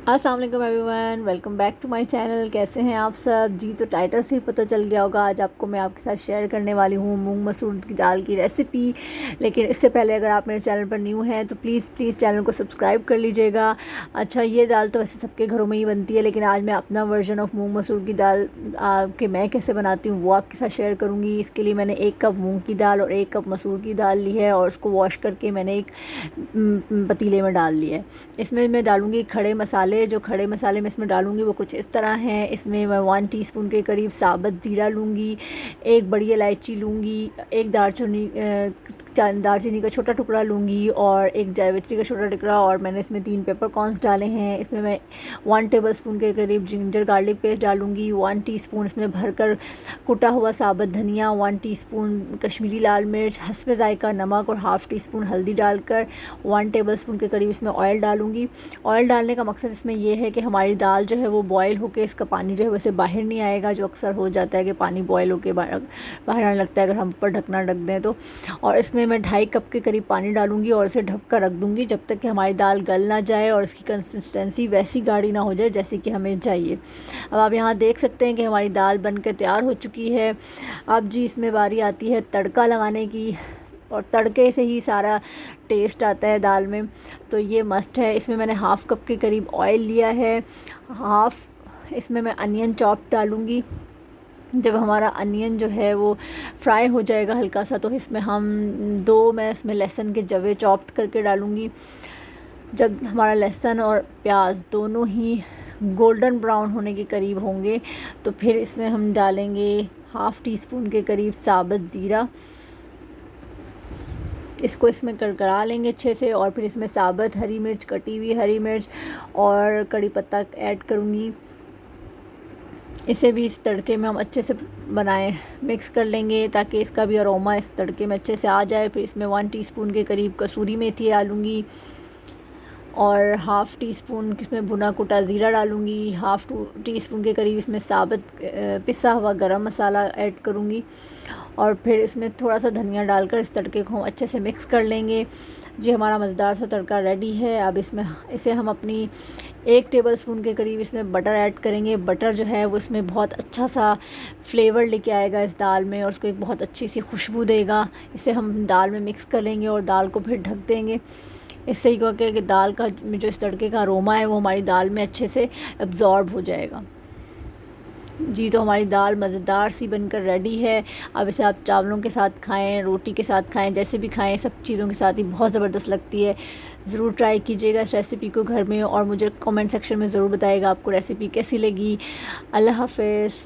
अस्सलाम वालेकुम everyone, welcome back to my channel. कैसे हैं आप सब जी? तो टाइटल से ही पता चल गया होगा, आज आपको मैं आपके साथ शेयर करने वाली हूँ मूंग मसूर की दाल की रेसिपी। लेकिन इससे पहले अगर आप मेरे चैनल पर न्यू हैं तो प्लीज़ चैनल को सब्सक्राइब कर लीजिएगा। अच्छा, ये दाल तो वैसे सबके घरों में ही बनती है, लेकिन आज मैं अपना वर्जन ऑफ मूँग मसूर की दाल के मैं कैसे बनाती हूँ वो आपके साथ शेयर करूँगी। इसके लिए मैंने 1 कप मूँग की दाल और 1 कप मसूर की दाल ली है और उसको वॉश करके मैंने एक पतीले में डाल लिया है। इसमें मैं डालूँगी खड़े मसाले। जो खड़े मसाले मैं इसमें डालूँगी वो कुछ इस तरह हैं। इसमें मैं 1 टीस्पून के करीब साबुत ज़ीरा लूँगी, एक बड़ी इलायची लूँगी, एक दालचीनी का छोटा टुकड़ा लूँगी और एक जावित्री का छोटा टुकड़ा, और मैंने इसमें 3 पेपरकॉर्न्स डाले हैं। इसमें मैं 1 टेबलस्पून के करीब जिंजर गार्लिक पेस्ट डालूँगी, 1 टीस्पून इसमें भरकर कुटा हुआ साबुत धनिया, 1 टीस्पून कश्मीरी लाल मिर्च, हस्बे ज़ायका नमक और हाफ़ टीस्पून हल्दी डालकर 1 टेबलस्पून के करीब इसमें ऑयल डालूँगी। ऑयल डालने का मकसद इसमें यह है कि हमारी दाल जो है वो बॉयल होकर इसका पानी जो है वैसे बाहर नहीं आएगा, जो अक्सर हो जाता है कि पानी बॉयल होकर बाहर आने लगता है अगर हम ऊपर ढकना ढक दें तो। और इसमें मैं 2.5 कप के करीब पानी डालूंगी और इसे ढक कर रख दूंगी जब तक कि हमारी दाल गल ना जाए और इसकी कंसिस्टेंसी वैसी गाढ़ी ना हो जाए जैसी कि हमें चाहिए। अब आप यहाँ देख सकते हैं कि हमारी दाल बनकर तैयार हो चुकी है। अब जी इसमें बारी आती है तड़का लगाने की, और तड़के से ही सारा टेस्ट आता है दाल में, तो ये मस्ट है। इसमें मैंने 1/2 कप के करीब ऑयल लिया है। इसमें मैं अनियन चॉप डालूँगी। जब हमारा अनियन जो है वो फ्राई हो जाएगा हल्का सा, तो इसमें मैं इसमें लहसुन के जवे चॉप्ड करके डालूँगी। जब हमारा लहसुन और प्याज दोनों ही गोल्डन ब्राउन होने के करीब होंगे तो फिर इसमें हम डालेंगे 1/2 टीस्पून के करीब साबुत ज़ीरा। इसको इसमें कड़कड़ा लेंगे अच्छे से, और फिर इसमें साबुत हरी मिर्च, कटी हुई हरी मिर्च और कड़ी पत्ता ऐड करूँगी। इसे भी इस तड़के में हम अच्छे से मिक्स कर लेंगे ताकि इसका भी अरोमा इस तड़के में अच्छे से आ जाए। फिर इसमें 1 टीस्पून के करीब कसूरी मेथी डालूँगी और 1/2 टीस्पून इसमें भुना कुटा ज़ीरा डालूँगी। 1/2 टीस्पून के करीब इसमें साबुत पिसा हुआ गरम मसाला ऐड करूँगी, और फिर इसमें थोड़ा सा धनिया डालकर इस तड़के को हम अच्छे से मिक्स कर लेंगे। जी हमारा मज़ेदार सा तड़का रेडी है। अब इसे हम अपनी 1 टेबलस्पून के करीब इसमें बटर ऐड करेंगे। बटर जो है वो इसमें बहुत अच्छा सा फ्लेवर लेके आएगा इस दाल में और उसको एक बहुत अच्छी सी खुशबू देगा। इसे हम दाल में मिक्स कर लेंगे और दाल को फिर ढक देंगे। इससे ही होगा कि दाल का जो इस तड़के का अरोमा है वो हमारी दाल में अच्छे से एब्जॉर्ब हो जाएगा। जी तो हमारी दाल मज़ेदार सी बनकर रेडी है। अब इसे आप चावलों के साथ खाएं, रोटी के साथ खाएं, जैसे भी खाएं, सब चीज़ों के साथ ही बहुत ज़बरदस्त लगती है। ज़रूर ट्राई कीजिएगा इस रेसिपी को घर में और मुझे कमेंट सेक्शन में ज़रूर बताइएगा आपको रेसिपी कैसी लगी। अल्लाह हाफ़िज़।